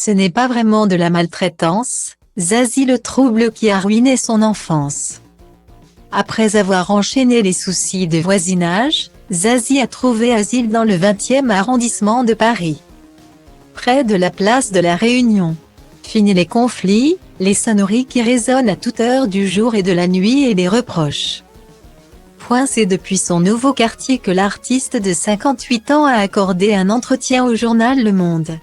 Ce n'est pas vraiment de la maltraitance, Zazie le trouble qui a ruiné son enfance. Après avoir enchaîné les soucis de voisinage, Zazie a trouvé asile dans le 20e arrondissement de Paris, près de la place de la Réunion. Fini les conflits, les sonneries qui résonnent à toute heure du jour et de la nuit et les reproches. C'est depuis son nouveau quartier que l'artiste de 58 ans a accordé un entretien au journal Le Monde,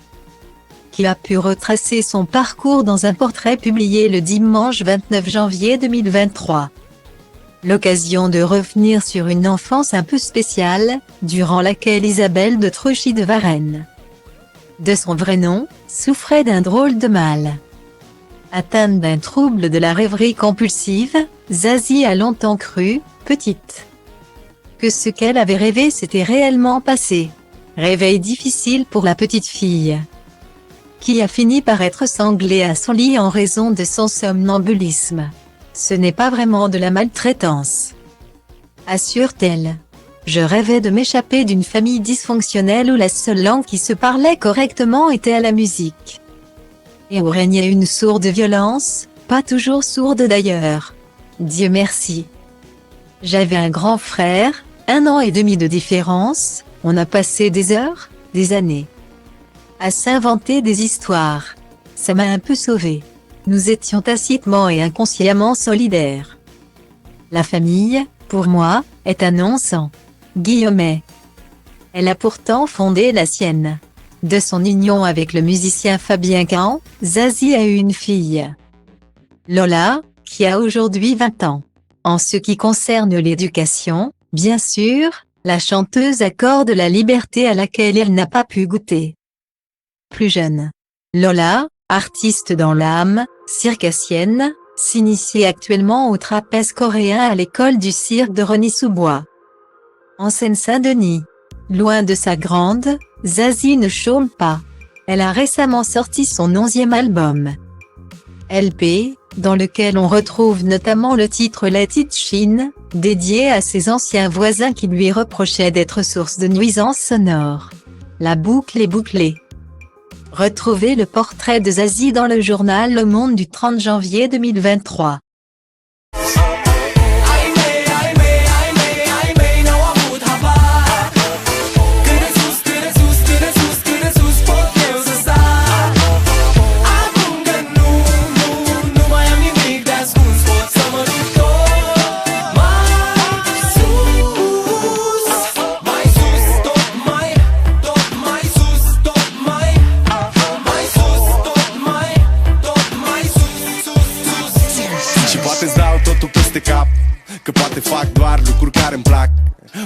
qui a pu retracer son parcours dans un portrait publié le dimanche 29 janvier 2023. L'occasion de revenir sur une enfance un peu spéciale, durant laquelle Isabelle de Truchy de Varenne, de son vrai nom, souffrait d'un drôle de mal. Atteinte d'un trouble de la rêverie compulsive, Zazie a longtemps cru, petite, que ce qu'elle avait rêvé s'était réellement passé. Réveil difficile pour la petite fille, qui a fini par être sanglée à son lit en raison de son somnambulisme. Ce n'est pas vraiment de la maltraitance, assure-t-elle. Je rêvais de m'échapper d'une famille dysfonctionnelle où la seule langue qui se parlait correctement était la musique, et où régnait une sourde violence, pas toujours sourde d'ailleurs. Dieu merci. J'avais un grand frère, 1 an et demi de différence, on a passé des heures, des années, à s'inventer des histoires. Ça m'a un peu sauvée. Nous étions tacitement et inconsciemment solidaires. La famille, pour moi, est un non-sens. Guillemets. Elle a pourtant fondé la sienne. De son union avec le musicien Fabien Cahan, Zazie a eu une fille, Lola, qui a aujourd'hui 20 ans. En ce qui concerne l'éducation, bien sûr, la chanteuse accorde la liberté à laquelle elle n'a pas pu goûter plus jeune. Lola, artiste dans l'âme, circassienne, s'initie actuellement au trapèze coréen à l'école du cirque de Rosny-sous-Bois, en Seine-Saint-Denis. Loin de sa grande, Zazie ne chôme pas. Elle a récemment sorti son 11e album, LP, dans lequel on retrouve notamment le titre Let It Shine, dédié à ses anciens voisins qui lui reprochaient d'être source de nuisances sonores. La boucle est bouclée. Retrouvez le portrait de Zazie dans le journal Le Monde du 30 janvier 2023. Poate-ți dau totul peste cap, că poate fac doar lucruri care-mi plac.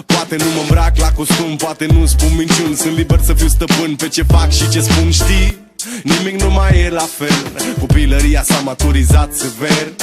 Poate nu mă îmbrac la costum, poate nu spun minciuni. Sunt liber să fiu stăpân pe ce fac și ce spun, știi? Nimic nu mai e la fel, copilăria s-a maturizat sever.